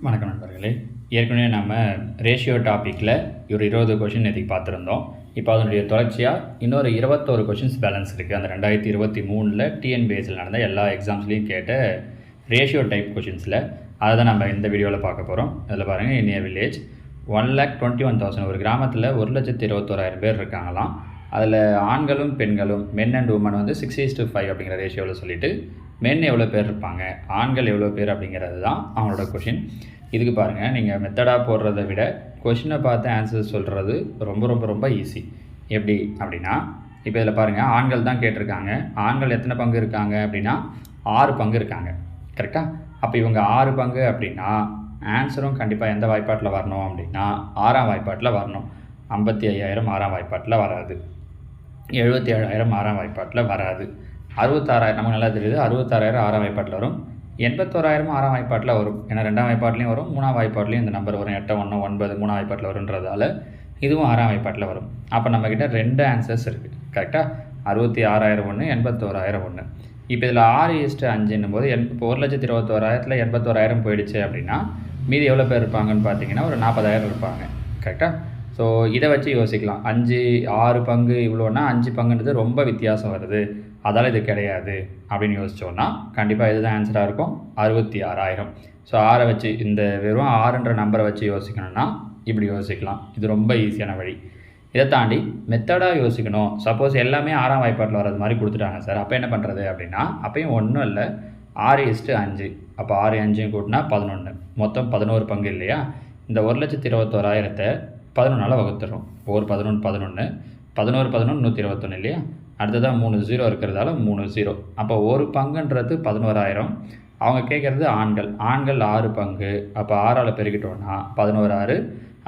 வணக்கம் நண்பர்களே. ஏற்கனவே நம்ம ரேஷியோ டாப்பிக்கில் ஒரு 20 கொஷின் நேற்றுக்கு பார்த்துருந்தோம். இப்போ அதனுடைய தொடர்ச்சியாக இன்னொரு 21 கொஷின்ஸ் பேலன்ஸ் இருக்குது. அந்த 2023 டிஎன்பிஎஸ்சியில் நடந்த எல்லா எக்ஸாம்ஸ்லேயும் கேட்ட ரேஷியோ டைப் கொஷின்ஸில் அதை தான் நம்ம இந்த வீடியோவில் பார்க்க போகிறோம். அதில் பாருங்கள், இன் ஏ வில்லேஜ் 1,21,000 ஒரு கிராமத்தில் 1,21,000 பேர் இருக்காங்களாம். அதில் ஆண்களும் பெண்களும் மென் அண்ட் உமன் வந்து 6:5 அப்படிங்கிற ரேஷியோவில் சொல்லிவிட்டு மென் எவ்வளோ பேர் இருப்பாங்க, ஆண்கள் எவ்வளோ பேர் அப்படிங்கிறது தான் அவங்களோட கொஷின். இதுக்கு பாருங்கள், நீங்கள் மெத்தடாக போடுறதை விட கொஷினை பார்த்து ஆன்சர் சொல்கிறது ரொம்ப ரொம்ப ரொம்ப ஈஸி. எப்படி அப்படின்னா, இப்போ இதில் பாருங்கள், ஆண்கள் தான் கேட்டிருக்காங்க. ஆண்கள் எத்தனை பங்கு இருக்காங்க அப்படின்னா 6 பங்கு இருக்காங்க. கரெக்டாக? அப்போ இவங்க 6 பங்கு அப்படின்னா ஆன்சரும் கண்டிப்பாக எந்த வாய்ப்பாட்டில் வரணும் அப்படின்னா 6ஆம் வாய்ப்பாட்டில் வரணும். 55,000 6ஆம் வாய்ப்பாட்டில் வராது. 77,000 6ஆம் வாய்ப்பாட்டில் வராது. 66,000 நமக்கு நல்லா தெரியுது. 66,000 6ஆம் வாய்ப்பாட்டில் வரும். 81,000 6ஆம் வாய்ப்பாட்டில் வரும். ஏன்னா 2ஆம் வாய்ப்பாட்லையும் வரும், 3ஆம் வாய்ப்பாட்லையும் இந்த நம்பர் வரும். 8, 1, 9 3ஆம் வாய்ப்பாட்டில் வருன்றதால இதுவும் 6ஆம் வாய்ப்பாட்டில் வரும். அப்போ நம்மக்கிட்ட 2 ஆன்சர்ஸ் இருக்குது. கரெக்டாக? 66,000 ஒன்று, 81,000 ஒன்று. இப்போ இதில் 6:5 போது இப்போ 1,21,000 81,000 போயிடுச்சு அப்படின்னா மீதி எவ்வளோ பேர் இருப்பாங்கன்னு பார்த்தீங்கன்னா ஒரு 40,000 இருப்பாங்க. கரெக்டாக? ஸோ இதை வச்சு யோசிக்கலாம். 6 பங்கு இவ்வளோன்னா 5 பங்குன்றது ரொம்ப வித்தியாசம் வருது, அதால் இது கிடையாது அப்படின்னு யோசித்தோன்னா கண்டிப்பாக இதுதான் ஆன்சராக இருக்கும். 66,000. ஸோ 6 வச்சு இந்த வெறும் 6ன்ற நம்பரை வச்சு யோசிக்கணும்னா இப்படி யோசிக்கலாம். இது ரொம்ப ஈஸியான வழி. இதை தாண்டி மெத்தடாக யோசிக்கணும். சப்போஸ் எல்லாமே 6ஆம் வாய்ப்பாட்டில் வர்றது மாதிரி கொடுத்துட்டாங்க சார், அப்போ என்ன பண்ணுறது அப்படின்னா, அப்பையும் ஒன்றும் இல்லை, 6:5. அப்போ 6 5 கூட்டினா 11, மொத்தம் 11 பங்கு இல்லையா? இந்த 1,21,000 11ஆல் வகுத்துறோம். ஒரு 11 11 11 11 121 இல்லையா? அடுத்ததாக 3 0 இருக்கிறதால 3 0. அப்போ ஒரு பங்குன்றது 11,000. அவங்க கேட்குறது ஆண்கள் 6 பங்கு. அப்போ 6ஆல் பெருக்கிட்டோன்னா 11 6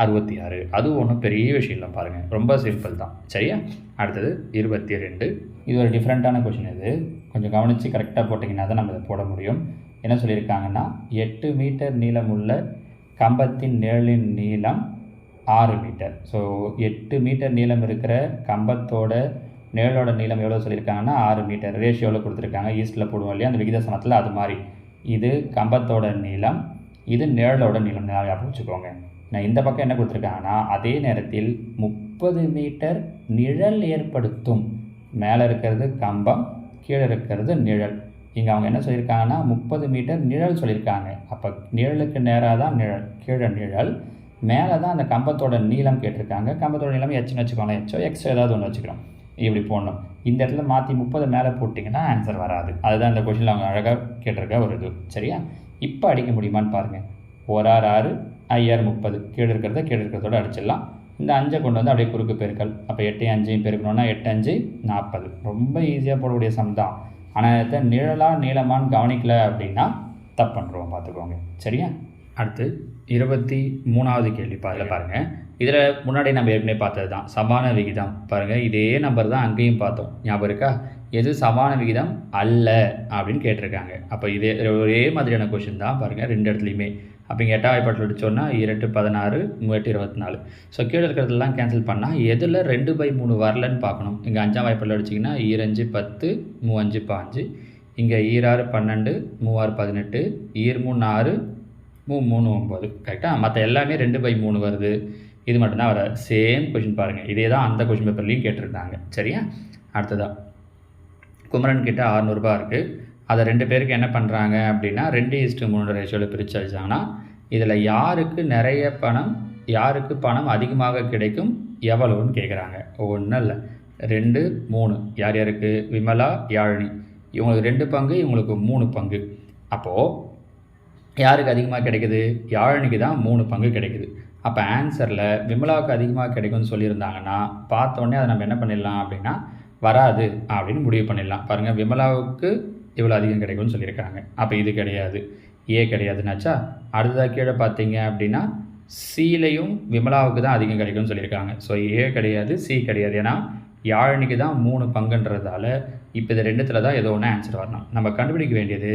66. அது ஒன்றும் பெரிய விஷயம் இல்லை பாருங்கள், ரொம்ப சிம்பிள் தான். சரியா? அடுத்தது 22. இது ஒரு டிஃப்ரெண்ட்டான கொஷின். இது கொஞ்சம் கவனித்து கரெக்டாக போட்டிங்கன்னா தான் நம்ம இதை போட முடியும். என்ன சொல்லியிருக்காங்கன்னா, 8 மீட்டர் நீளமுள்ள கம்பத்தின் நிழலின் நீளம் 6 மீட்டர். ஸோ 8 மீட்டர் நீளம் இருக்கிற கம்பத்தோட நிழலோட நீளம் எவ்வளோ சொல்லியிருக்காங்கன்னா 6 மீட்டர். ரேஷியோவில் கொடுத்துருக்காங்க. ஈஸ்டில் போடுவோம் இல்லையா, அந்த விகித சமத்தில் அது மாதிரி. இது கம்பத்தோட நீளம், இது நிழலோட நீளம். ஞாபகம் வச்சுக்கோங்க. நான் இந்த பக்கம் என்ன கொடுத்துருக்காங்கன்னா, அதே நேரத்தில் 30 மீட்டர் நிழல் ஏற்படுத்தும். மேலே இருக்கிறது கம்பம், கீழே இருக்கிறது நிழல். இங்கே அவங்க என்ன சொல்லியிருக்காங்கன்னா 30 மீட்டர் நிழல் சொல்லியிருக்காங்க. அப்போ நிழலுக்கு நேராக தான் நிழல், கீழே நிழல், மேலே தான் அந்த கம்பத்தோட நீளம் கேட்டிருக்காங்க. கம்பத்தோட நீளம் எச்சுன்னு வச்சுக்கோங்களேன், எச்சோ எக்ஸோ ஏதாவது ஒன்று வச்சுக்கிறோம். இப்படி போடணும். இந்த இடத்துல மாற்றி 30 மேலே போட்டிங்கன்னா ஆன்சர் வராது. அதுதான் இந்த கொஷினில் அவங்க அழகாக கேட்டிருக்க ஒரு இது. சரியா? இப்போ அடிக்க முடியுமான்னு பாருங்கள். 1 6 6 5 30. கீழே இருக்கிறதோட அடிச்சிடலாம். இந்த 5 கொண்டு வந்து அப்படியே குறுக்கு பெருக்கல். அப்போ 8 5 பெருக்கணும்னா 8 5 40. ரொம்ப ஈஸியாக போடக்கூடிய சம் தான். ஆனால் இதை நிழலாக நீளமானு கவனிக்கல அப்படின்னா தப்பு பண்ணுறோம், பார்த்துக்கோங்க. சரியா? அடுத்து 23வது கேள்வி பாருங்கள். இதில் முன்னாடி நம்ம ஏற்கனவே பார்த்தது தான் சமான விகிதம். பாருங்கள், இதே நம்பர் தான் அங்கேயும் பார்த்தோம், ஞாபகம் இருக்கா? எது சமான விகிதம் அல்ல அப்படின்னு கேட்டிருக்காங்க. அப்போ இதே ஒரே மாதிரியான கொஷின் தான் பாருங்கள் 2 இடத்துலையுமே. அப்போ இங்கே 8ஆம் வாய்ப்பாட்டில் அடித்தோன்னா 2 16 3 24. ஸோ கீழே இருக்கிறதெல்லாம் கேன்சல் பண்ணால் எதில் 2/3 வரலன்னு பார்க்கணும். இங்கே 5ஆம் வாய்ப்பாட்டில் அடிச்சிங்கன்னா 2 5 10 3 5 5. இங்கே 6 12 3 18 3 6 3 9. கரெக்டாக? மற்ற எல்லாமே 2/3 வருது. இது மட்டும்தான் வர சேம் கொஷின் பாருங்கள். இதே தான் அந்த கொஷின் பேப்பர்லேயும் கேட்டிருந்தாங்க. சரியா? அடுத்ததாக குமரன் கிட்ட 600 ரூபா இருக்குது. அதை 2 பேருக்கு என்ன பண்ணுறாங்க அப்படின்னா 2:3 ரேஷியோவில் பிரித்து அடித்தாங்கன்னா இதில் யாருக்கு நிறைய பணம், யாருக்கு பணம் அதிகமாக கிடைக்கும், எவ்வளோன்னு கேட்குறாங்க. ஒன்றும் இல்லை, 2 3. யார் யாருக்கு? விமலா, யாழினி. இவங்களுக்கு 2 பங்கு, இவங்களுக்கு 3 பங்கு. அப்போது யாருக்கு அதிகமாக கிடைக்குது? யாழினிக்கு தான் 3 பங்கு கிடைக்குது. அப்போ ஆன்சரில் விமலாவுக்கு அதிகமாக கிடைக்கும்னு சொல்லியிருந்தாங்கன்னா பார்த்தோன்னே அதை நம்ம என்ன பண்ணிடலாம் அப்படின்னா வராது அப்படின்னு முடிவு பண்ணிடலாம். பாருங்கள், விமலாவுக்கு இவ்வளோ அதிகம் கிடைக்கும்னு சொல்லியிருக்காங்க. அப்போ இது கிடையாது, ஏ கிடையாதுன்னாச்சா. அடுத்ததாக கீழே பார்த்தீங்க அப்படின்னா சிலையும் விமலாவுக்கு தான் அதிகம் கிடைக்கும்னு சொல்லியிருக்காங்க. ஸோ ஏ கிடையாது, சி கிடையாது. ஏன்னா யாழினிக்கு தான் 3 பங்குன்றதால இப்போ இது 2த்தில் தான் ஏதோ ஒன்று ஆன்சர் வரணும். நம்ம கண்டுபிடிக்க வேண்டியது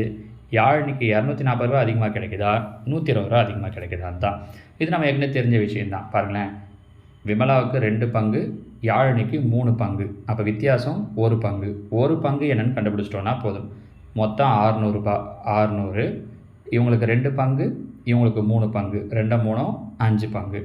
யாழினிக்கு 240 ரூபா அதிகமாக கிடைக்குதா, 120 ரூபா அதிகமாக கிடைக்குதான்னு தான். இது நம்ம ஏற்கனவே தெரிஞ்ச விஷயந்தான். பாருங்களேன், விமலாவுக்கு 2 பங்கு, யாழினிக்கு 3 பங்கு. அப்போ வித்தியாசம் 1 பங்கு. 1 பங்கு என்னென்னு கண்டுபிடிச்சிட்டோன்னா போதும். மொத்தம் 600 ரூபா. 600. இவங்களுக்கு 2 பங்கு, இவங்களுக்கு 3 பங்கு, 2 3 5 பங்கு,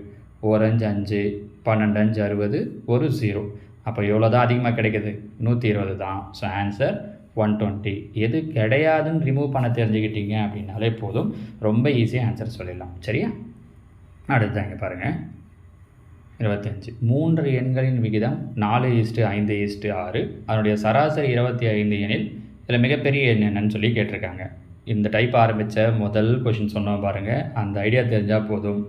1 5 5, 12 5 60, ஒரு 0. அப்போ எவ்வளோ தான் அதிகமாக கிடைக்குது? 120 தான். So answer 120. எது கிடையாதுன்னு ரிமூவ் பண்ண தெரிஞ்சுக்கிட்டீங்க அப்படின்னாலே போதும், ரொம்ப ஈஸியாக ஆன்சர் சொல்லிடலாம். சரியா? அடுத்து இங்கே பாருங்கள், 25. 3 எண்களின் விகிதம் 4:5:6. அதனுடைய சராசரி 25 எனில் இதில் மிகப்பெரிய எண் என்னன்னு சொல்லி கேட்டிருக்காங்க. இந்த டைப் ஆரம்பித்த முதல் கொஷின் சொன்னோம் பாருங்கள், அந்த ஐடியா தெரிஞ்சால் போதும்.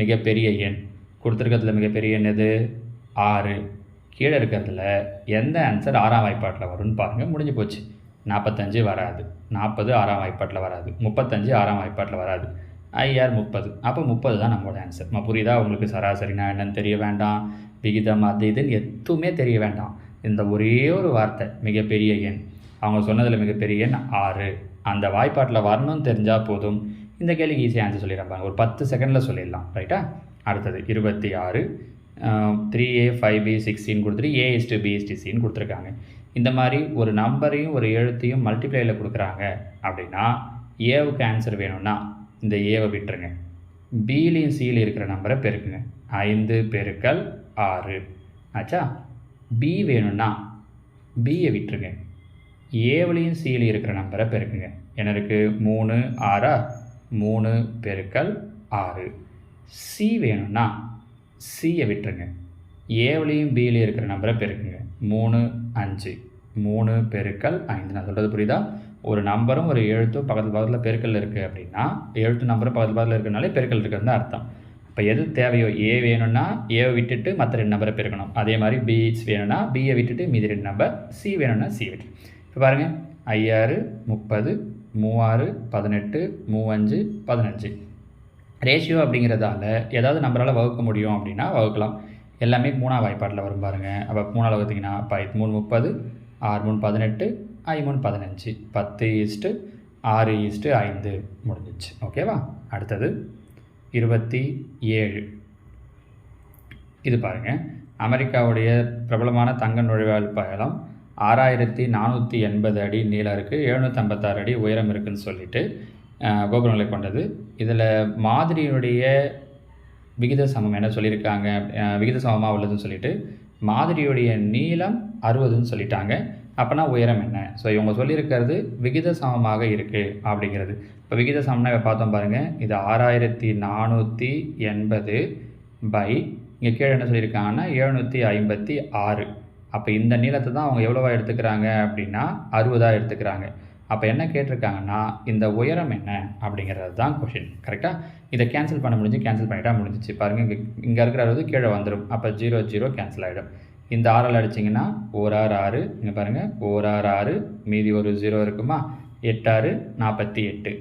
மிகப்பெரிய எண் கொடுத்துருக்கிறதுல மிகப்பெரிய எண் எது? 6. கீழே இருக்கிறதுல எந்த ஆன்சர் 6ஆம் வாய்ப்பாட்டில் வரும்னு பாருங்கள். முடிஞ்சு போச்சு. 45 வராது, 40 6ஆம் வாய்ப்பாட்டில் வராது, 35 6ஆம் வாய்ப்பாட்டில் வராது, IR 30. அப்போ 30 தான் நம்மளோட ஆன்சர். புரியுதா உங்களுக்கு? சராசரினா என்னன்னு தெரிய வேண்டாம், விகிதம் அது இதுன்னு எதுவுமே தெரிய வேண்டாம். இந்த ஒரே ஒரு வார்த்தை மிகப்பெரிய எண், அவங்க சொன்னதில் மிகப்பெரிய எண் 6, அந்த வாய்ப்பாட்டில் வரணும்னு தெரிஞ்சால் போதும். இந்த கேள்விக்கு ஈஸியாக ஆன்சர் சொல்லிடுறாங்க, ஒரு 10 செகண்டில் சொல்லிடலாம். ரைட்டா? அடுத்தது 26. 3A 5B 16 கொடுத்துட்டு A:B:Cன்னு கொடுத்துருக்காங்க. இந்த மாதிரி ஒரு நம்பரையும் ஒரு எழுத்தையும் மல்டிப்ளையில் கொடுக்குறாங்க அப்படின்னா ஏவுக்கு ஆன்சர் வேணும்னா இந்த ஏவை விட்டுருங்க, பிலையும் சியில் இருக்கிற நம்பரை பெருக்குங்க. 5 பெருக்கல் 6 ஆச்சா? பி வேணும்னா பியை விட்டுருங்க, ஏவிலையும் சியில் இருக்கிற நம்பரை பெருக்குங்க. என்ன இருக்குது? 3 6, 3 பெருக்கல் 6. சி வேணும்னா சியை விட்டுருங்க, ஏவிலையும் பிலையும் இருக்கிற நம்பரை பெருக்குங்க. 3 5, 3 பெருக்கல் 5. நான் சொல்கிறது புரியுதா? ஒரு நம்பரும் ஒரு எழுத்தும் பக்கத்தில் பெருக்கல் இருக்குது அப்படின்னா, எழுத்து நம்பரும் பக்கத்தில் இருக்கிறதுனாலே பெருக்கல் இருக்கிறது தான் அர்த்தம். இப்போ எது தேவையோ, ஏ வேணும்னா ஏவை விட்டுட்டு மற்ற 2 நம்பரை பெருக்கணும். அதே மாதிரி பி வேணும்னா பியை விட்டுட்டு மீதி 2 நம்பர், சி வேணும்னா சி விட்டு. இப்போ பாருங்கள், 5 30, 3 18, 3 15. ரேஷியோ அப்படிங்கிறதால ஏதாவது நம்பரால் வகுக்க முடியும் அப்படின்னா வகுக்கலாம். எல்லாமே 3ஆம் வாய்ப்பாட்டில் வரும் பாருங்கள். அப்போ 3ஆல் வகுத்திங்கன்னா 3 30, 6 3 18, 5 3 15, 10:6:5 முடிஞ்சிச்சு. ஓகேவா? அடுத்தது 27. இது பாருங்கள், அமெரிக்காவுடைய பிரபலமான தங்க நுழைவாயில் பாலம் 6480 அடி நீளம் இருக்குது, 756 அடி உயரம் இருக்குதுன்னு சொல்லிட்டு கோபுரங்களை கொண்டது. இதில் மாதிரியுடைய விகித சமம் என்ன சொல்லியிருக்காங்க? விகித சமமாக உள்ளதுன்னு சொல்லிட்டு மாதிரியுடைய நீளம் 60ன்னு சொல்லிட்டாங்க. அப்போனா உயரம் என்ன? ஸோ இவங்க சொல்லியிருக்கிறது விகித சமமாக இருக்குது அப்படிங்கிறது. இப்போ விகித சமம்னா பார்த்தோம் பாருங்கள், இது 6480 பை இங்கே கீழே என்ன சொல்லியிருக்காங்கன்னா 756. அப்போ இந்த நீளத்தை தான் அவங்க எவ்வளோவா எடுத்துக்கிறாங்க அப்படின்னா 60ஆக எடுத்துக்கிறாங்க. அப்போ என்ன கேட்டிருக்காங்கன்னா இந்த உயரம் என்ன அப்படிங்கிறது தான் கொஷின். கரெக்டாக? இதை கேன்சல் பண்ண முடிஞ்சு, கேன்சல் பண்ணிட்டா முடிஞ்சிச்சு. பாருங்கள், இங்கே இருக்கிற 60 கீழே வந்துடும். அப்போ 0 0 கேன்சல் ஆகிடும். இந்த 6ஆல் அடிச்சிங்கன்னா 1 6 6. இங்கே பாருங்கள், 1 6 6, மீதி ஒரு 0 இருக்குமா? 8 6 48.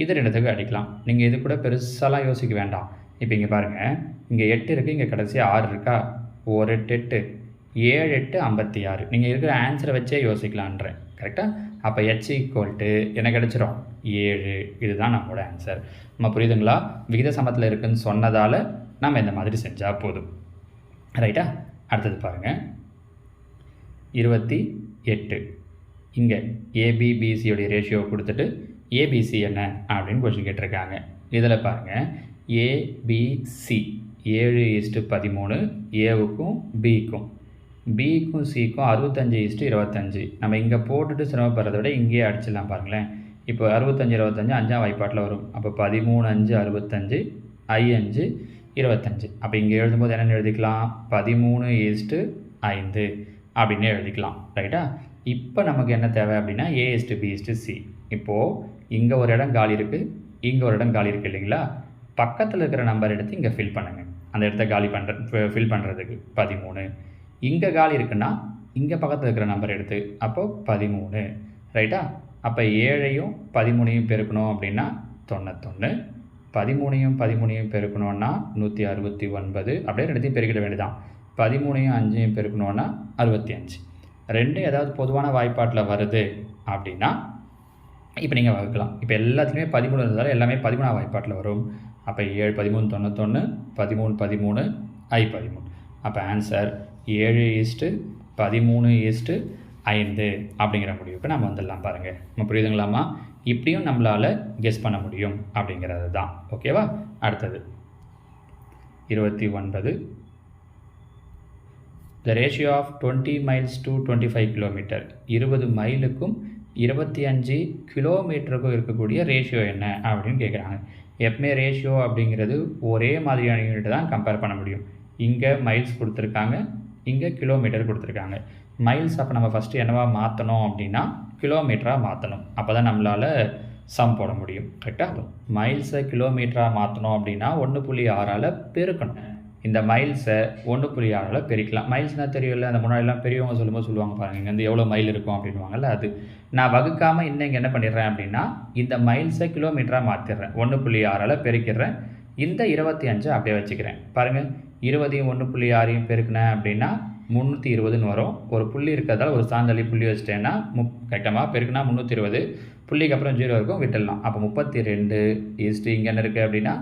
இது 2த்துக்கு அடிக்கலாம். நீங்கள் இது கூட பெருசாலாம் யோசிக்க வேண்டாம். இப்போ இங்கே பாருங்கள், இங்கே 8 இருக்குது, இங்கே கடைசியாக 6 இருக்கா? 1 8 8, 7 8 56. நீங்கள் இருக்கிற ஆன்சரை வச்சே யோசிக்கலான்றேன். கரெக்டாக? அப்போ H = என்ன கிடச்சிரும்? 7. இதுதான் நம்மளோட ஆன்சர். நம்ம புரியுதுங்களா? விகித சமத்தில் இருக்குதுன்னு சொன்னதால் நம்ம இந்த மாதிரி செஞ்சால் போதும். ரைட்டா? அடுத்தது பாருங்கள், 28. இங்கே ABBCயோடைய ரேஷியோ கொடுத்துட்டு ABC என்ன அப்படின்னு கொஸ்டின் கேட்டிருக்காங்க. இதில் பாருங்கள், ABC 7:13 ஏவுக்கும் பிக்கும், பிக்கும் சிக்கும் 65:25. நம்ம இங்கே போட்டுட்டு சிரமப்படுறத விட இங்கேயே அடிச்சிடலாம் பாருங்களேன். இப்போ 65 25 5ஆம் வாய்ப்பாட்டில் வரும். அப்போ 13 5 65, I 5 25. அப்போ இங்கே எழுதும்போது என்னென்னு எழுதிக்கலாம்? 13:5 அப்படின்னு எழுதிக்கலாம். ரைட்டா? இப்போ நமக்கு என்ன தேவை அப்படின்னா A:B:C. இப்போது இங்கே ஒரு இடம் காலி இருக்குது, இங்கே ஒரு இடம் காலி இருக்குது இல்லைங்களா? பக்கத்தில் இருக்கிற நம்பர் எடுத்து இங்கே ஃபில் பண்ணுங்கள். அந்த இடத்த ஃபில் பண்ணுறதுக்கு 13. இங்கே காலி இருக்குன்னா இங்கே பக்கத்தில் இருக்கிற நம்பர் எடுத்து, அப்போது 13. ரைட்டா? அப்போ 7ஐயும் 13ஐயும் பெருக்கணும் அப்படின்னா 91, 13ஐயும் 13ஐயும் பெருக்கணுன்னா 169. அப்படியே 2த்தையும் பெருக்கிட வேண்டியதான். 13ஐயும் 5ஐயும் பெருக்கணுன்னா 65. 2 ஏதாவது பொதுவான வாய்ப்பாட்டில் வருது அப்படின்னா இப்போ நீங்கள் வகுக்கலாம். இப்போ எல்லாத்துலேயுமே 13 இருந்தாலும் எல்லாமே 13ஆம் வாய்ப்பாட்டில் வரும். அப்போ 7 13 91, 13 13, I 13. அப்போ ஆன்சர் 7:13:5 அப்படிங்கிற முடிவுக்கு நம்ம வந்துடலாம். பாருங்கள், நம்ம புரியுதுங்களாமா? இப்படியும் நம்மளால் கெஸ் பண்ண முடியும் அப்படிங்கிறது தான். ஓகேவா? அடுத்தது 29. The ratio of 20 miles to 25 kilometre, 20 மைலுக்கும் 25 கிலோமீட்டருக்கும் இருக்கக்கூடிய ரேஷியோ என்ன அப்படின்னு கேட்குறாங்க. எப்பவுமே ரேஷியோ அப்படிங்கிறது ஒரே மாதிரியான யூனிட் தான் கம்பேர் பண்ண முடியும். இங்கே மைல்ஸ் கொடுத்துருக்காங்க, இங்கே கிலோமீட்டர் கொடுத்துருக்காங்க. மைல்ஸ் அப்போ நம்ம ஃபஸ்ட்டு என்னவா மாற்றணும் அப்படின்னா கிலோமீட்டராக மாற்றணும். அப்போ தான் நம்மளால் சம் போட முடியும். கரெக்டாக? மைல்ஸை கிலோமீட்டராக மாற்றணும் அப்படின்னா 1.6ஆல் பெருக்கணும். இந்த மைல்ஸை 1.6ஆல் பெருக்கலாம். மைல்ஸ்னால் தெரியல, அந்த முன்னாடிலாம் பெரியவங்க சொல்லும்போது சொல்லுவாங்க பாருங்கள், இங்கே வந்து எவ்வளோ மைல் இருக்கும் அப்படின்வாங்கல்ல, அது நான் வகுக்காமல் இன்னும் இங்கே என்ன பண்ணிடுறேன் அப்படின்னா இந்த மைல்ஸை கிலோமீட்டராக மாற்றிடுறேன். 1.6ஆல் பெருக்கிடுறேன். இந்த 25 அப்படியே வச்சுக்கிறேன். பாருங்கள், 20 1.6 பெருக்கினேன் அப்படின்னா 320ன்னு வரும். ஒரு புள்ளி இருக்கிறதால ஒரு சாந்தளி புள்ளி வச்சுட்டேன்னா கரெக்டாக பெருக்குனா 320, புள்ளிக்கு அப்புறம் 0 இருக்கும், விட்டுடலாம். அப்போ 32 இங்கே என்ன இருக்குது அப்படின்னா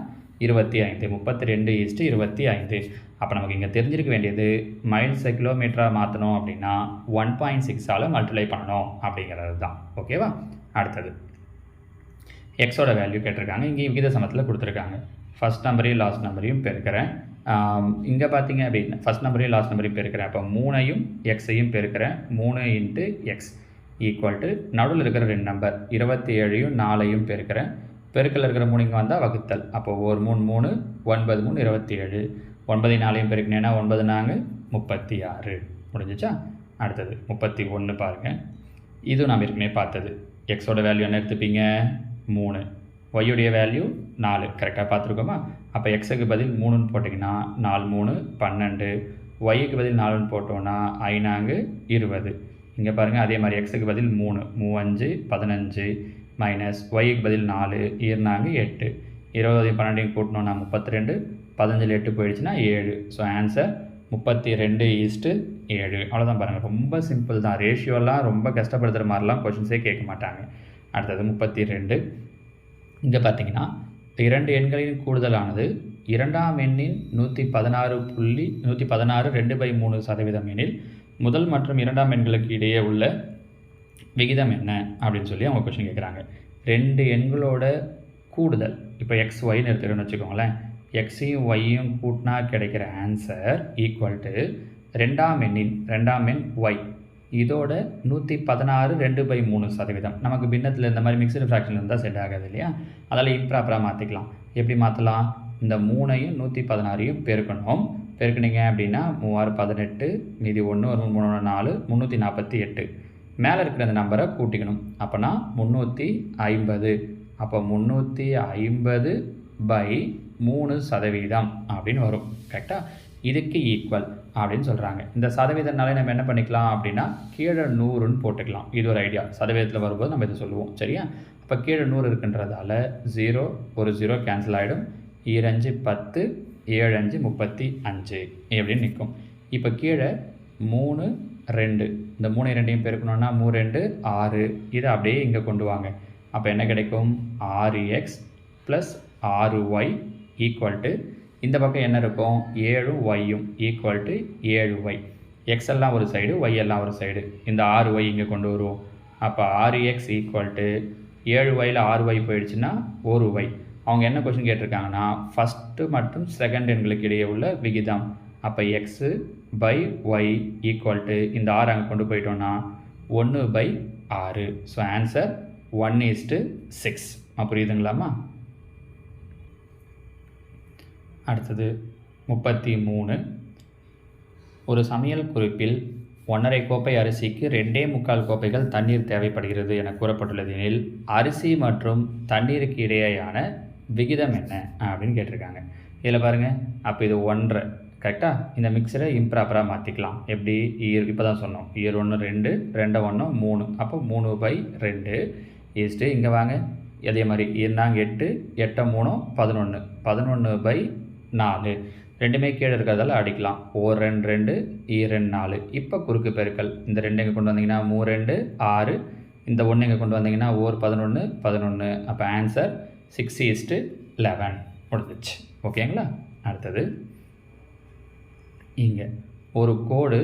25. 32:25. அப்போ நமக்கு இங்கே தெரிஞ்சிருக்க வேண்டியது மைல்ஸை கிலோமீட்டராக மாற்றணும் அப்படின்னா 1.6ஆல் மல்டிப்ளை பண்ணணும் அப்படிங்கிறது தான். ஓகேவா? அடுத்தது எக்ஸோட வேல்யூ கேட்டிருக்காங்க. இங்கே விகித சமத்தில் கொடுத்துருக்காங்க. ஃபஸ்ட் நம்பரையும் லாஸ்ட் நம்பரையும் பெருக்கிறேன். இங்கே பார்த்தீங்க அப்படின்னா ஃபஸ்ட் நம்பரையும் லாஸ்ட் நம்பரையும் பெருக்கிறேன். அப்போ 3ஐயும் எக்ஸையும் பெருக்கிறேன். 3 × x ஈக்குவல் டு நடுவில் இருக்கிற 2 நம்பர் 27ஐயும் 4ஐயும் பெருக்கிறேன். பெருக்கில் இருக்கிற 3 இங்கே வந்தால் வகுத்தல். அப்போ 1 3 3 9 3 27. 9ஐயும் 4ஐயும் பெருக்கினேன்னா 9 4 36. முடிஞ்சிச்சா? அடுத்தது 31 பாருங்கள். இதுவும் நாம் ஏற்கனவே பார்த்தது. எக்ஸோட வேல்யூ என்ன எடுத்துப்பீங்க? 3. ஒய்யுடைய வேல்யூ 4. கரெக்டாக பார்த்துருக்கோமா? அப்போ எக்ஸுக்கு பதில் 3ன்னு போட்டிங்கன்னா 4 3 12. ஒய்யுக்கு பதில் 4ன்னு போட்டோன்னா 5 20. இங்கே பாருங்கள், அதே மாதிரி எக்ஸுக்கு பதில் 3 3 15 மைனஸ் ஒய்யுக்கு பதில் 4 2 8. 20 12 கூட்டணும்னா 32. 15 8 போயிடுச்சுன்னா 7. So answer 32:7. அவ்வளோதான். பாருங்கள், ரொம்ப சிம்பிள் தான். ரேஷியோலாம் ரொம்ப கஷ்டப்படுத்துகிற மாதிரிலாம் கொஷின்ஸே கேட்க மாட்டாங்க. அடுத்தது 32. இங்கே பார்த்தீங்கன்னா 2 எண்களின் கூடுதலானது இரண்டாம் எண்ணின் 116 2/3% எனில் முதல் மற்றும் இரண்டாம் எண்களுக்கு இடையே உள்ள விகிதம் என்ன அப்படின்னு சொல்லி அவங்க கொஸ்டின் கேட்குறாங்க. 2 எண்களோட கூடுதல், இப்போ எக்ஸ் ஒய்னு எடுத்துக்கணும்னு வச்சுக்கோங்களேன். எக்ஸையும் ஒய்யும் கூட்டினா கிடைக்கிற ஆன்சர் ஈக்குவல் டு ரெண்டாம் எண் ஒய் இதோட 116 2/3%. நமக்கு பின்னத்தில் இந்த மாதிரி மிக்சடு ஃப்ராக்ஷன் இருந்தால் செட் ஆகாது இல்லையா? அதில் இம்ப்ராப்பராக மாற்றிக்கலாம். எப்படி மாற்றலாம்? இந்த 3ஐயும் 116ஐயும் பெருக்கணும். பெருக்கினீங்க அப்படின்னா 3 18, மீதி 1 1 3 4 348. மேலே இருக்கிற அந்த நம்பரை கூட்டிக்கணும். அப்போனா 350. அப்போ 350/3% அப்படின்னு வரும். கரெக்டாக? இதுக்கு ஈக்குவல் அப்படின்னு சொல்கிறாங்க. இந்த சதவீதனாலே நம்ம என்ன பண்ணிக்கலாம் அப்படின்னா கீழே 100ன்னு போட்டுக்கலாம். இது ஒரு ஐடியா. சதவீதத்தில் வரும்போது நம்ம இதை சொல்லுவோம். சரியா? இப்போ கீழே 100 இருக்குன்றதால 0 ஒரு 0 கேன்சல் ஆகிடும். 2 10 7 5 35 எப்படின்னு நிற்கும். இப்போ கீழே 3 2, இந்த 3 2ஐயும் பெருக்கணும்னா 3 2 6. இதை அப்படியே இங்கே கொண்டு வாங்க. அப்போ என்ன கிடைக்கும்? 6x + 6y ஈக்குவல் டு இந்த பக்கம் என்ன இருக்கும்? 7yயும் ஈக்குவல் டு 7y. எக்ஸ் எல்லாம் ஒரு சைடு, ஒய் எல்லாம் ஒரு சைடு. இந்த 6y இங்கே கொண்டு வருவோம். அப்போ 6x ஈக்குவல் டு 7yயில் 6y போயிடுச்சுன்னா 1y. அவங்க என்ன கொஸ்டின் கேட்டிருக்காங்கன்னா ஃபஸ்ட்டு மற்றும் செகண்ட் எண்களுக்கு இடையே உள்ள விகிதம். அப்போ x/y ஈக்குவல் டு இந்த 6 அங்கே கொண்டு போயிட்டோன்னா 1/6. So answer 1:6. புரியுதுங்களாம்மா? அடுத்தது 33. ஒரு சமையல் குறிப்பில் 1½ கோப்பை அரிசிக்கு 2.25 கோப்பைகள் தண்ணீர் தேவைப்படுகிறது என கூறப்பட்டுள்ளது எனில் அரிசி மற்றும் தண்ணீருக்கு இடையேயான விகிதம் என்ன அப்படின்னு கேட்டிருக்காங்க. இதில் பாருங்கள், அப்போ இது 1½ கரெக்டாக? இந்த மிக்சரை இம்ப்ராப்பராக மாற்றிக்கலாம். எப்படி? இப்போ தான் சொன்னோம். 1 2 2 1 3. அப்போ 3/2 ஈஸ்ட்டு இங்கே வாங்க. அதே மாதிரி 8 8 3 11 11/4. ரெண்டுமே கீழே இருக்கிறதால அடிக்கலாம். 1 2 2 2 4. இப்போ குறுக்கு பெருக்கல். இந்த 2 இங்கே கொண்டு வந்தீங்கன்னா 3 2 6. இந்த 1 இங்கே கொண்டு வந்தீங்கன்னா 11 11. அப்போ ஆன்சர் 6:11 முடிஞ்சிச்சு. ஓகேங்களா? அடுத்தது இங்கே ஒரு கோடு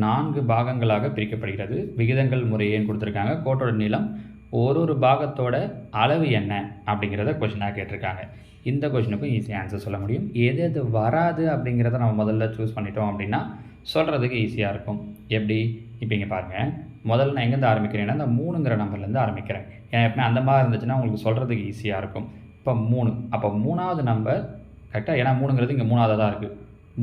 4 பாகங்களாக பிரிக்கப்படுகிறது. விகிதங்கள் முறையேன்னு கொடுத்துருக்காங்க. கோட்டோட நீளம் ஒரு பாகத்தோட அளவு என்ன அப்படிங்கிறத கொஷினாக கேட்டிருக்காங்க. இந்த கொஷினுக்கும் ஈஸியாக ஆன்சர் சொல்ல முடியும். எது எது வராது அப்படிங்கிறத நம்ம முதல்ல சூஸ் பண்ணிட்டோம் அப்படின்னா சொல்கிறதுக்கு ஈஸியாக இருக்கும். எப்படி? இப்போ இங்கே பாருங்கள், முதல்ல நான் எங்கேருந்து ஆரம்பிக்கிறேன்னா இந்த 3ங்கிற நம்பர்லேருந்து ஆரம்பிக்கிறேன். ஏன்னா எப்பவுமே அந்த மாதிரி இருந்துச்சுன்னா உங்களுக்கு சொல்கிறதுக்கு ஈஸியாக இருக்கும். இப்போ 3, அப்போ 3வது நம்பர் கரெக்டாக, ஏன்னா 3ங்கிறது இங்கே 3வது தான் இருக்குது.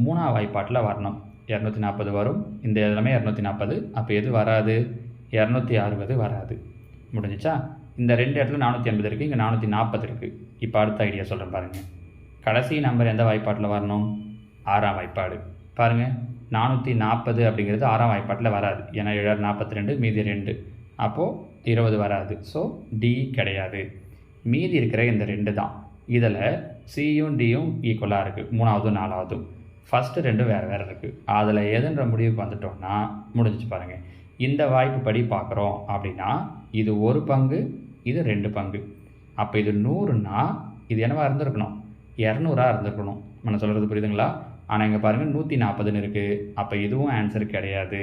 3ஆம் வாய்ப்பாட்டில் வரணும். 240 வரும். இந்த எல்லாமே 240. அப்போ எது வராது? 260 வராது. முடிஞ்சிச்சா? இந்த 2 இடத்துல 480 இருக்குது, இங்கே 440 இருக்குது. இப்போ அடுத்த ஐடியா சொல்கிறேன் பாருங்கள். கடைசி நம்பர் எந்த வாய்ப்பாட்டில் வரணும்? 6ஆம் வாய்ப்பாடு. பாருங்கள், 440 அப்படிங்கிறது 6ஆம் வாய்ப்பாட்டில் வராது. ஏன்னா 7 42, மீதி 2, அப்போது 20 வராது. ஸோ டி கிடையாது. மீதி இருக்கிற இந்த 2 தான். இதில் சியும் டியும் ஈக்குவலாக இருக்குது, 3ஆவதும் 4ஆவதும். ஃபஸ்ட்டு 2 வேறு வேறு இருக்குது. அதில் எதுன்ற முடிவுக்கு வந்துட்டோம்னா முடிஞ்சிச்சு பாருங்கள். இந்த வாய்ப்பு படி பார்க்குறோம் அப்படின்னா இது 1 பங்கு, இது 2 பங்கு. அப்போ இது 100ன்னா இது என்னவாக இருந்திருக்கணும்? 200ஆக இருந்திருக்கணும். நான் சொல்கிறது புரியுதுங்களா? ஆனால் இங்கே பாருங்கள் 140ன்னு இருக்குது. அப்போ இதுவும் ஆன்சர் கிடையாது.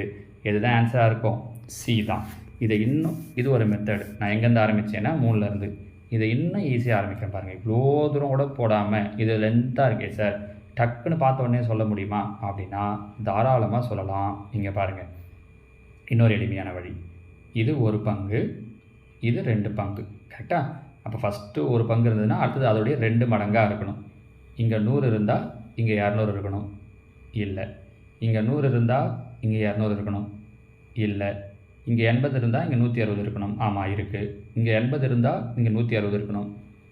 எது தான் ஆன்சராக இருக்கும்? சி தான். இதை இன்னும் இது ஒரு மெத்தடு. நான் எங்கேருந்து ஆரம்பித்தேன்னா 3லேருந்து. இதை இன்னும் ஈஸியாக ஆரம்பிக்கிறேன் பாருங்கள். இவ்வளோ தூரம் கூட போடாமல் இது லென்த்தாக இருக்கே சார், டக்குன்னு பார்த்த உடனே சொல்ல முடியுமா அப்படின்னா தாராளமாக சொல்லலாம். இங்கே பாருங்கள், இன்னொரு எளிமையான வழி. இது 1 பங்கு, இது 2 பங்கு. கரெக்டாக? அப்போ ஃபஸ்ட்டு 1 பங்கு இருந்ததுன்னா அடுத்தது அதோடைய 2 மடங்காக இருக்கணும். இங்கே 100 இருந்தால் இங்கே 200 இருக்கணும். இல்லை. இங்கே 100 இருந்தால் இங்கே 200 இருக்கணும். இல்லை. இங்கே 80 இருந்தால் இங்கே 160 இருக்கணும். ஆமாம், இருக்குது. இங்கே 80 இருந்தால் இங்கே 160 இருக்கணும்.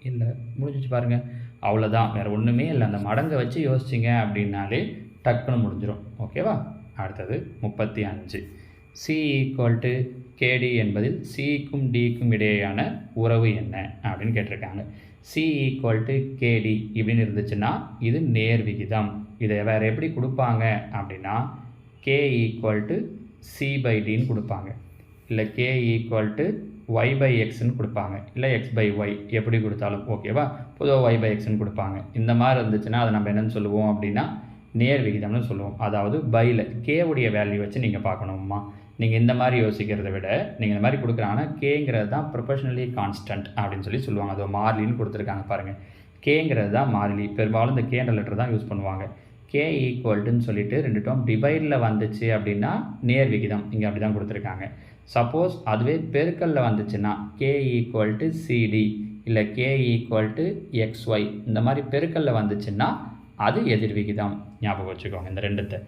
இல்லை. முடிஞ்சிச்சு பாருங்கள். அவ்வளோதான், வேறு ஒன்றுமே இல்லை. அந்த மடங்கை வச்சு யோசிச்சிங்க அப்படின்னாலே டக்குன்னு முடிஞ்சிடும். ஓகேவா? அடுத்தது 35. சி ஈக்குவல் கேடி என்பதில் சிக்கும் டிக்கும் இடையேயான உறவு என்ன அப்படின்னு கேட்டிருக்காங்க. சி ஈக்குவல் கேடி இப்படின்னு இருந்துச்சுன்னா இது நேர் விகிதம். இதை வேறு எப்படி கொடுப்பாங்க அப்படின்னா கே ஈக்குவல் சி பை டின்னு கொடுப்பாங்க, இல்லை கே ஈக்குவல் ஒய் பை எக்ஸ்ன்னு கொடுப்பாங்க, இல்லை எக்ஸ் பை ஒய், எப்படி கொடுத்தாலும் ஓகேவா. பொதுவாக ஒய் பை எக்ஸ்ன்னு கொடுப்பாங்க. இந்த மாதிரி இருந்துச்சுன்னா அதை நம்ம என்னென்னு சொல்லுவோம் அப்படின்னா நேர் விகிதம்னு சொல்லுவோம். அதாவது பையில் கேவுடைய வேல்யூ வச்சு நீங்கள் பார்க்கணுமா. நீங்கள் இந்த மாதிரி யோசிக்கிறத விட நீங்கள் இந்த மாதிரி கொடுக்குறாங்கன்னா கேங்கிறது தான் ப்ரொபோஷனலி கான்ஸ்டன்ட் அப்படின்னு சொல்லுவாங்க. அது மாறிலின்னு கொடுத்துருக்காங்க பாருங்கள். கேங்கிறது தான் மாறிலி. பெரும்பாலும் இந்த கேன்ற லெட்டர் தான் யூஸ் பண்ணுவாங்க. கே ஈக்குவல்ட்டுன்னு சொல்லிட்டு 2 டேர்ம் டிவைடில் வந்துச்சு அப்படின்னா நேர் விகிதம். இங்கே அப்படி தான் கொடுத்துருக்காங்க. சப்போஸ் அதுவே பெருக்கல்ல வந்துச்சுன்னா கே ஈக்குவல் சிடி, இல்லை கே ஈக்குவல் எக்ஸ்ஒய், இந்த மாதிரி பெருக்கல்ல வந்துச்சுன்னா அது எதிர் விகிதம். ஞாபகம் வச்சுக்கோங்க. இந்த 2த்தை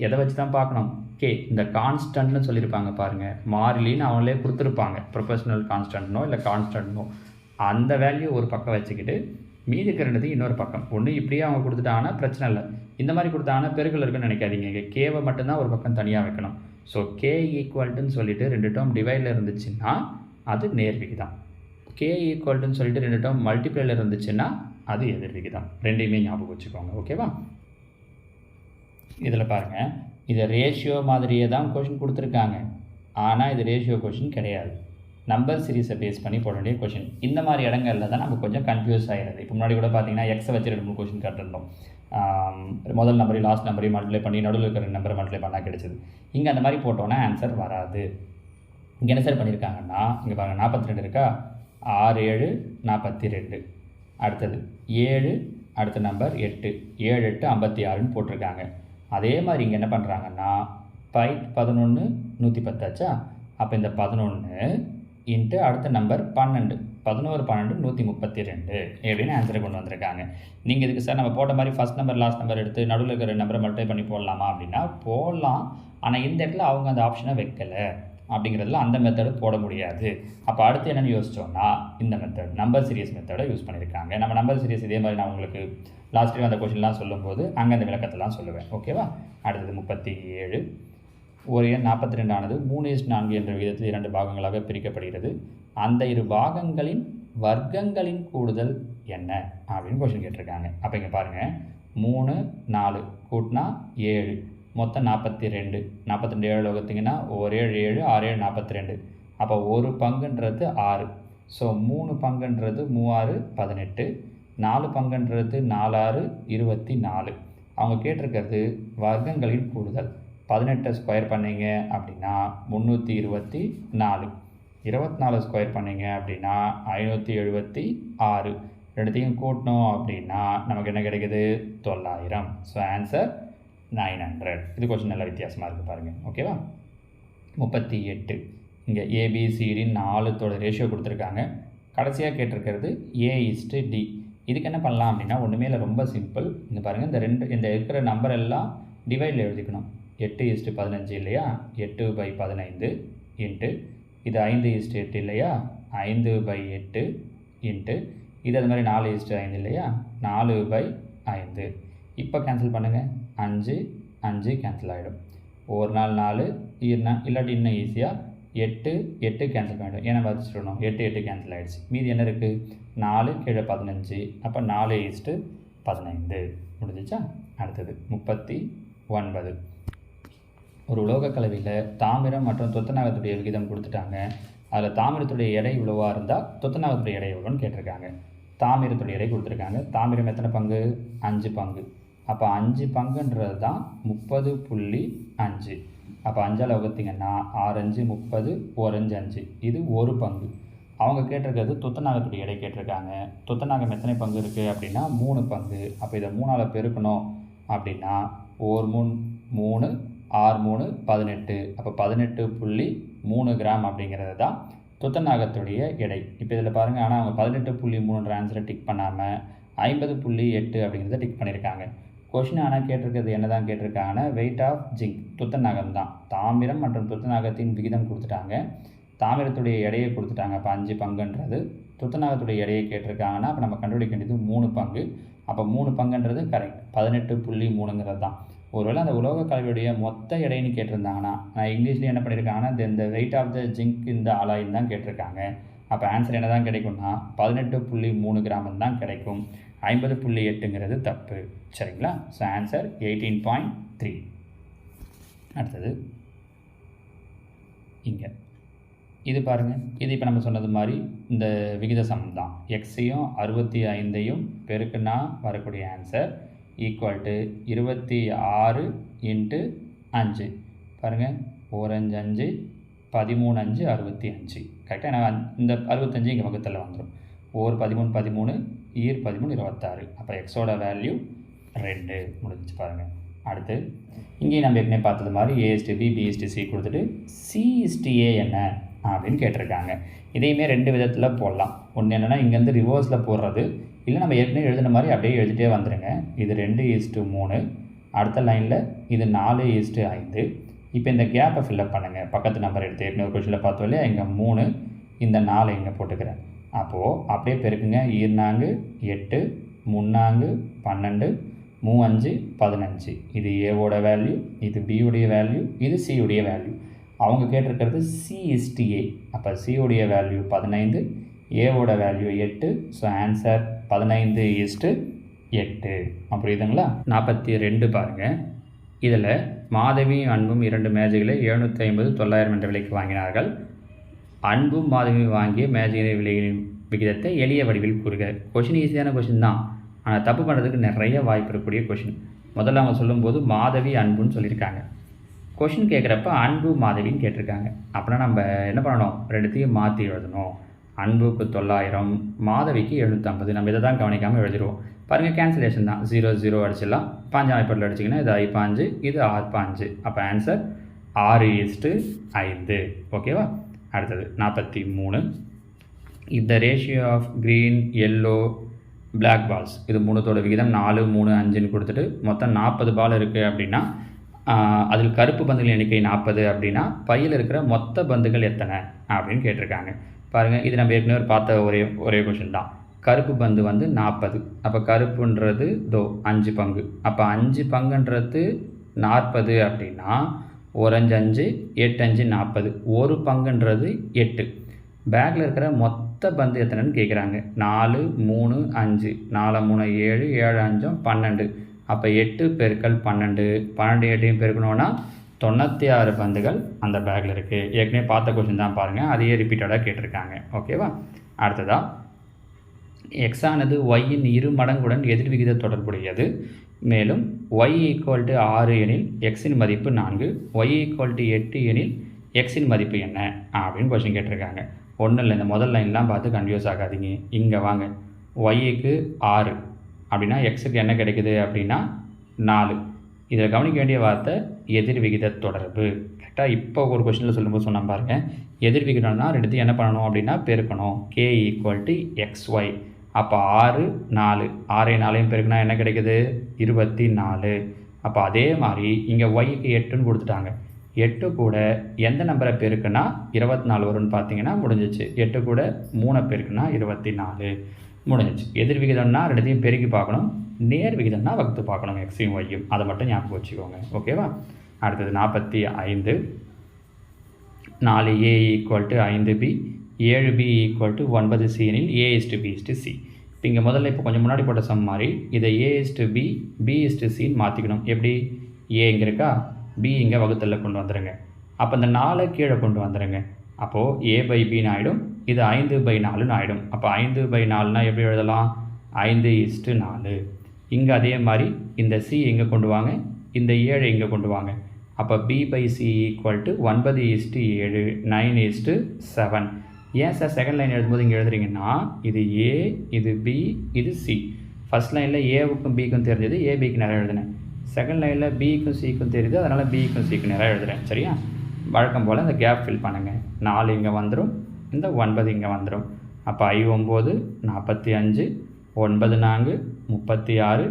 எதை வச்சு தான் பார்க்கணும்? கே இந்த கான்ஸ்டன்ட்னு சொல்லியிருப்பாங்க பாருங்கள். மாறிலின்னு அவங்களே கொடுத்துருப்பாங்க. ப்ரொஃபஷனல் கான்ஸ்டன்ட்னோ இல்லை கான்ஸ்டன்ட்னோ அந்த வேல்யூ ஒரு பக்கம் வச்சுக்கிட்டு மீதி இருக்கிறது இன்னொரு பக்கம். ஒன்று இப்படியே அவங்க கொடுத்துட்டாங்கன்னா பிரச்சனை இல்லை. இந்த மாதிரி கொடுத்தாங்கன்னா பெருக்கல் இருக்குன்னு நினைக்காதீங்க. இங்கே கேவை மட்டும்தான் ஒரு பக்கம் தனியாக வைக்கணும். ஸோ கே ஈக்குவல்ட்டுன்னு சொல்லிட்டு 2 டேர்ம் டிவைடில் இருந்துச்சுன்னா அது நேர் விகிதம். கே ஈக்குவல்ட்டுன்னு சொல்லிட்டு 2 டேர்ம் மல்டிப்ளைல இருந்துச்சுன்னா அது எதிர் விகிதம். ரெண்டையுமே ஞாபகம் வச்சுக்கோங்க. ஓகேவா? இதில் பாருங்கள், இதை ரேஷியோ மாதிரியே தான் கொஷின் கொடுத்துருக்காங்க. ஆனால் இது ரேஷியோ கொஷின் கிடையாது. நம்பர் சீரீஸை பேஸ் பண்ணி போட வேண்டிய கொஷின். இந்த மாதிரி இடங்களில் தான் நம்ம கொஞ்சம் கன்ஃபியூஸ் ஆகிடுது. இப்போ முன்னாடி கூட பார்த்தீங்கன்னா எக்ஸை வச்சு 2 3 கொஷின் கேட்டிருந்தோம். முதல் நம்பரையும் லாஸ்ட் நம்பரையும் மல்டிப்ளை பண்ணி நடுவில் இருக்கிற நம்பரை மல்டிப்ளை பண்ணால் கிடைச்சிது. இங்கே அந்த மாதிரி போட்டோன்னா ஆன்சர் வராது. இங்கே என்ன சார் பண்ணியிருக்காங்கன்னா, இங்கே பாருங்கள் 42 இருக்கா, 6 7 42, அடுத்தது 7, அடுத்த நம்பர் 8, 7 8 56ன்னு போட்டிருக்காங்க. அதே மாதிரி இங்கே என்ன பண்ணுறாங்கன்னா 11 110 ஆச்சா. அப்போ இந்த 11 இன்ட்டு அடுத்த நம்பர் 12, 11 12 132 எப்படின்னு ஆன்சரை கொண்டு வந்திருக்காங்க. நீங்கள் இதுக்கு சார் நம்ம போட்ட மாதிரி ஃபஸ்ட் நம்பர் லாஸ்ட் நம்பர் எடுத்து நடுவில் இருக்கிற நம்பரை மல்டிப்ளை பண்ணி போடலாமா அப்படின்னா போடலாம். ஆனால் இந்த இடத்துல அவங்க அந்த ஆப்ஷனை வைக்கலை. அப்படிங்கிறதுல அந்த மெத்தடு போட முடியாது. அப்போ அடுத்து என்னென்னு யோசித்தோன்னா இந்த மெத்தட் நம்பர் சீரியஸ் மெத்தடை யூஸ் பண்ணியிருக்காங்க. நம்ம நம்பர் சீரியஸ் இதே மாதிரி நான் உங்களுக்கு லாஸ்ட் டைம் அந்த கொஷின்லாம் சொல்லும்போது அங்கே அந்த விளக்கத்தெல்லாம் சொல்லுவேன். ஓகேவா? அடுத்தது 37. ஒரு எண் 42 ஆனது 3:4 என்ற விதத்தில் 2 பாகங்களாக பிரிக்கப்படுகிறது. அந்த 2 பாகங்களின் வர்க்கங்களின் கூடுதல் என்ன அப்படின்னு கொஷின் கேட்டிருக்காங்க. அப்போ இங்கே பாருங்கள், 3 4 கூட்டினா 7, மொத்தம் 42. 42 7 வகுத்திங்கன்னா 1 7 7 6 7 42. அப்போ ஒரு பங்குன்றது 6. ஸோ 3 பங்குன்றது 3 6 18, 4 பங்குன்றது 4 6 24. அவங்க கேட்டிருக்கிறது வர்க்கங்களின் கூடுதல். 18 ஸ்கொயர் பண்ணிங்க அப்படின்னா 324. 24 ஸ்கொயர் பண்ணிங்க அப்படின்னா 576. ரெண்டுத்தையும் கூட்டணும் அப்படின்னா நமக்கு என்ன கிடைக்குது 900. So answer 900. இது கொஞ்சம் நல்ல வித்தியாசமாக இருக்குது பாருங்கள். ஓகேவா? 38. இங்கே ஏபிசிடி 4 ரேஷியோ கொடுத்துருக்காங்க. கடைசியாக கேட்டிருக்கிறது A/D. இதுக்கு என்ன பண்ணலாம் அப்படின்னா ஒன்றுமே இல்லை, ரொம்ப சிம்பிள். இங்கே பாருங்கள், இந்த இருக்கிற நம்பர் எல்லாம் டிவைடில் எழுதிக்கணும். 8:15 இல்லையா? 8/15 இன்ட்டு இது 5:8 இல்லையா? 5/8 இன்ட்டு இது அது மாதிரி 4:5 இல்லையா? 4/5. இப்போ கேன்சல் பண்ணுங்கள். 5 5 கேன்சல் ஆகிடும். ஒரு நாள் 4 இல்லாட்டி இன்னும் ஈஸியாக 8 கேன்சல் பண்ணிவிடும். ஏன்னா வச்சுட்டணும் 8 கேன்சல் ஆகிடுச்சு. மீதி என்ன இருக்குது? 4 கீழே 15. அப்போ 4:15 முடிஞ்சிச்சா? அடுத்தது 39. ஒரு உலோக கலவையில் தாமிரம் மற்றும் துத்தநாகத்துடைய விகிதம் கொடுத்துட்டாங்க. அதில் தாமிரத்துடைய எடை இவ்வளோவாக இருந்தால் துத்தநாகத்துடைய எடை எவ்வளோன்னு கேட்டிருக்காங்க. தாமிரத்துடைய எடை கொடுத்துருக்காங்க. தாமிரம் எத்தனை பங்கு? 5 பங்கு. அப்போ 5 பங்குன்றது தான் 30.5. அப்போ 5ஆல் வகுத்திங்கன்னா 6×5 30, 1×5 இது 1 பங்கு. அவங்க கேட்டிருக்கிறது துத்தநாகத்துடைய எடை கேட்டிருக்காங்க. துத்தநாகம் எத்தனை பங்கு இருக்குது அப்படின்னா 3 பங்கு. அப்போ இதை 3ஆல் பெருக்கணும் அப்படின்னா 1 3 6 3 18. அப்போ 18.3 கிராம் அப்படிங்கிறது தான் துத்தநாகத்துடைய எடை. இப்போ இதில் பாருங்கள், ஆனால் அவங்க 18.3 ஆன்சரை டிக் பண்ணாமல் 50.8 அப்படிங்கிறத டிக் பண்ணியிருக்காங்க. கொஷின் ஆனால் கேட்டிருக்கிறது என்ன தான் கேட்டிருக்காங்கன்னா வெயிட் ஆஃப் ஜிங்க், துத்தநாகம் தான். தாமிரம் மற்றும் துத்தநாகத்தின் விகிதம் கொடுத்துட்டாங்க. தாமிரத்துடைய எடையை கொடுத்துட்டாங்க. அப்போ 5 பங்குன்றது. துத்தநாகத்துடைய எடையை கேட்டிருக்காங்கன்னா அப்போ நம்ம கண்டுபிடிக்க வேண்டியது 3 பங்கு. அப்போ 3 பங்குன்றது கரெக்ட். 18.3ங்கிறது தான். ஒருவேளை அந்த உலோக கலவையுடைய மொத்த எடைன்னு கேட்டிருந்தாங்கன்னா நான் இங்கிலீஷ்லேயே என்ன பண்ணியிருக்காங்கன்னா இந்த வெயிட் ஆஃப் த ஜிங்க் இந்த அலாயின் தான் கேட்டிருக்காங்க. அப்போ ஆன்சர் என்ன தான் கிடைக்கும்னா 18.3 கிராம் தான் கிடைக்கும். 50.8ங்கிறது தப்பு. சரிங்களா? So answer 18.3. அடுத்தது இங்கே இது பாருங்கள். இது இப்போ நம்ம சொன்னது மாதிரி இந்த விகித சமம் தான். எக்ஸையும் 65ஐயும் பெருக்குன்னா வரக்கூடிய ஆன்சர் ஈக்குவல் டு 26 × 5. பாருங்கள், 1×5 13×5 65. கரெக்டாக நான் இந்த 65 இங்கே பக்கத்தில் வந்துடும். 13 13 13 26. அப்போ எக்ஸோட வேல்யூ 2 முடிஞ்சிச்சு பாருங்கள். அடுத்து இங்கேயும் நம்ம ஏற்கனவே பார்த்தது மாதிரி A/B B/C கொடுத்துட்டு C/A என்ன அப்படின்னு கேட்டிருக்காங்க. இதையுமே 2 விதத்தில் போடலாம். ஒன்று என்னென்னா இங்கேருந்து ரிவர்ஸில் போடுறது, இல்லை நம்ம ஏற்கனவே எழுதின மாதிரி அப்படியே எழுதிட்டே வந்துடுங்க. இது 2:3. அடுத்த லைனில் இது 4:5. இப்போ இந்த கேப்பை ஃபில்லப் பண்ணுங்கள். பக்கத்து நம்பர் எடுத்து ஏற்கனவே ஒரு கொஷனில் பார்த்தோம் இல்லையா? இங்கே 3, இந்த 4 இங்கே போட்டுக்கிறேன். அப்போது அப்படியே பெருக்குங்க. 2 8 3 12 3 15. இது ஏவோட வேல்யூ, இது பியுடைய வேல்யூ, இது சியுடைய வேல்யூ. அவங்க கேட்டிருக்கிறது C/A. அப்போ சியுடைய வேல்யூ 15, ஏவோட வேல்யூ 8. So answer 15:8. புரியுதுங்களா? 42 பாருங்கள். இதில் மாதவியும் அன்பும் 2 மேஜைகளை 750 900 என்ற விலைக்கு வாங்கினார்கள். அன்பும் மாதவியும் வாங்கிய மேஜைகளின் விலையின் விகிதத்தை எளிய வடிவில் கூறுக. கொஷின் ஈஸியான கொஷின் தான், ஆனால் தப்பு பண்ணுறதுக்கு நிறைய வாய்ப்பு இருக்கக்கூடிய கொஷின். முதல்ல அவங்க சொல்லும்போது மாதவி அன்புன்னு சொல்லியிருக்காங்க. கொஷின் கேட்குறப்ப அன்பு மாதவின்னு கேட்டிருக்காங்க. அப்படின்னா நம்ம என்ன பண்ணணும்? ரெண்டுத்தையும் மாற்றி எழுதணும். அன்புக்கு 900, மாதவிக்கு 750. நம்ம இதை தான் கவனிக்காமல் எழுதிடுவோம். பாருங்கள், கேன்சலேஷன் தான். 0 0 அடிச்சிடலாம். 5 அமைப்பில் அடிச்சிங்கன்னா இது 5 இது 6 அப்போ ஆன்சர் 6:5. ஓகேவா? அடுத்தது 43. If the ratio of green yellow black balls, இது 3தோட விகிதம் 4 3 5ன்னு கொடுத்துட்டு மொத்தம் 40 பால் இருக்குது அப்படின்னா அதில் கருப்பு பந்துகள் எண்ணிக்கை 40 அப்படின்னா பையில் இருக்கிற மொத்த பந்துகள் எத்தனை அப்படின்னு கேட்டிருக்காங்க. பாருங்கள், இது நம்ம ஏற்கனவே பார்த்த ஒரே கொஷின் தான். கருப்பு பந்து வந்து 40. அப்போ கருப்புன்றது 5 பங்கு. அப்போ 5 பங்குன்றது 40 அப்படின்னா 1×5 8×5 40. ஒரு பங்குன்றது 8. பேக்கில் இருக்கிற மொத்த பந்து எத்தனைன்னு கேட்குறாங்க. 4 3 5 4 3 7 7 5 12. அப்போ 8 பெருக்கல் 12 12 8 பெருக்கணுன்னா 96 பந்துகள் அந்த பேக்கில் இருக்குது. ஏற்கனவே பார்த்த கொஷின் தான் பாருங்கள், அதையே ரிப்பீட்டடாக கேட்டிருக்காங்க. ஓகேவா? அடுத்ததாக எக்ஸானது ஒய்யின் 2 மடங்குடன் எதிர்விகித தொடர்புடையது. மேலும் y = 6 எனில் எக்ஸின் மதிப்பு 4, y = 8 எனில் எக்ஸின் மதிப்பு என்ன அப்படின்னு கொஸ்டின் கேட்டிருக்காங்க. ஒன்றும் இல்லை, இந்த முதல் லைன்லாம் பார்த்து கன்ஃபியூஸ் ஆகாதீங்க. இங்கே வாங்க, ஒய்க்கு 6 அப்படின்னா எக்ஸுக்கு என்ன கிடைக்குது அப்படின்னா 4. இதில் கவனிக்க வேண்டிய வார்த்தை எதிர் விகித தொடர்பு. கரெக்டாக இப்போ ஒரு கொஸ்டினில் சொல்லும்போது சொன்ன பாருங்கள், எதிர் விகிதம்னா ரெண்டுத்தையும் என்ன பண்ணணும் அப்படின்னா பெருக்கணும். K = XY. அப்போ 6 4 6 4 பெருக்குனா என்ன கிடைக்குது 24. அப்போ அதே மாதிரி இங்கே ஒய்க்கு 8ன்னு கொடுத்துட்டாங்க. 8 கூட எந்த நம்பரை பெருக்குன்னா 24 வரும்னு பார்த்தீங்கன்னா முடிஞ்சிச்சு. 8 கூட 3 பெருக்குனா 24 முடிஞ்சிச்சு. எதிர் விகிதம்னா ரெண்டுத்தையும் பெருக்கி பார்க்கணும், நேர் விகிதம்னா வகுத்து பார்க்கணும் எக்ஸையும் ஒய்யும். அதை மட்டும் ஞாபகம் வச்சுக்கோங்க. ஓகேவா? அடுத்தது 45. 4A = 5B, 7B = 9C எனில் A:B:C. இப்போ இங்கே முதல்ல இப்போ கொஞ்சம் முன்னாடி போட்ட சம் மாதிரி இதை A:B, B:C மாற்றிக்கணும். எப்படி? A இங்கே இருக்கா, B இங்கே வகுத்தலில் கொண்டு வந்துடுங்க. அப்போ இந்த 4 கீழே கொண்டு வந்துடுங்க. அப்போது A/Bன்னு ஆகிடும், இது 5/4ன்னு ஆகிடும். அப்போ 5/4னா எப்படி எழுதலாம்? 5:4. இங்கே அதே மாதிரி இந்த C இங்கே கொண்டு வாங்க, இந்த 7 இங்கே கொண்டு வாங்க. அப்போ B/C = 9:7, 9:7. ஏன் சார் செகண்ட் லைன் எழுதும்போது இங்கே எழுதுறீங்கன்னா இது A, இது B, இது C. ஃபஸ்ட் லைனில் ஏவுக்கும் பிக்கும் தெரிஞ்சது, ஏபிக்கு நிறைய எழுதுனேன். செகண்ட் லைனில் பிக்கும் சிக்கும் தெரியுது, அதனால் பிக்கும் சிக்கும் நிறைய எழுதுகிறேன். சரியா? வழக்கம் போல் இந்த கேப் ஃபில் பண்ணுங்கள். 4 இங்கே வந்துடும், இந்த 9 இங்கே வந்துடும். அப்போ I9 45, 9 4 36,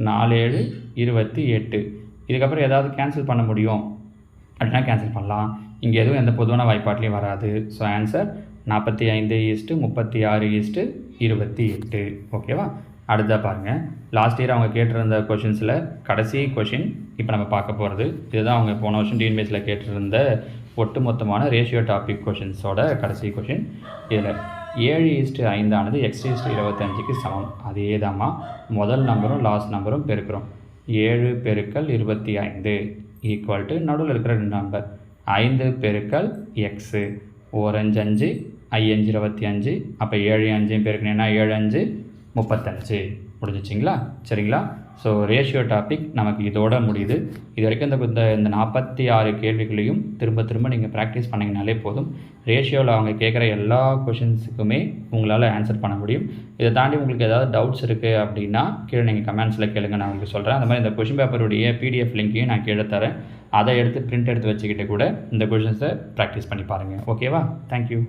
4 7 28. இதுக்கப்புறம் ஏதாவது கேன்சல் பண்ண முடியும் அப்படின்னா கேன்சல் பண்ணலாம். இங்கே எதுவும் எந்த பொதுவான வாய்ப்பாட்லையும் வராது. So answer 45:36:28. ஓகேவா? அடுத்ததாக பாருங்கள், லாஸ்ட் இயர் அவங்க கேட்டிருந்த கொஷின்ஸில் கடைசி கொஷின் இப்போ நம்ம பார்க்க போகிறது. இதுதான் அவங்க போன வருஷம் டிஎன்பிஎஸ்சியில் கேட்டிருந்த ஒட்டுமொத்தமான ரேஷியோ டாபிக் கொஷின்ஸோட கடைசி கொஷின். இதில் 7:5 ஆனது X:25க்கு சமம். அதே தாம்மா, முதல் நம்பரும் லாஸ்ட் நம்பரும் பெருக்கிறோம். 7 × 25 நடுவில் இருக்கிற 2 நம்பர் 5 × X. 4 5 5, 5 25. அப்போ 7 5 பெருக்கினேன்னா 7 5 35. முடிஞ்சிச்சிங்களா? சரிங்களா? ஸோ ரேஷியோ டாபிக் நமக்கு இதோட முடியுது. இது வரைக்கும் இந்த 46 கேள்விகளையும் திரும்ப திரும்ப நீங்கள் ப்ராக்டிஸ் பண்ணிங்கனாலே போதும். ரேஷியோவில் அவங்க கேட்குற எல்லா கொஷின்ஸுக்குமே உங்களால் ஆன்சர் பண்ண முடியும். இதை தாண்டி உங்களுக்கு ஏதாவது டவுட்ஸ் இருக்குது அப்படின்னா கீழே நீங்கள் கமெண்ட்ஸில் கேளுங்க, நான் உங்களுக்கு சொல்கிறேன். அந்த மாதிரி இந்த கொஷின் பேப்பருடைய PDF லிங்க்கையும் நான் கீழே தரேன். அதை எடுத்து பிரிண்ட் எடுத்து வச்சுக்கிட்டு கூட இந்த கொஷின்ஸை ப்ராக்டிஸ் பண்ணி பாருங்கள். ஓகேவா? தேங்க்யூ.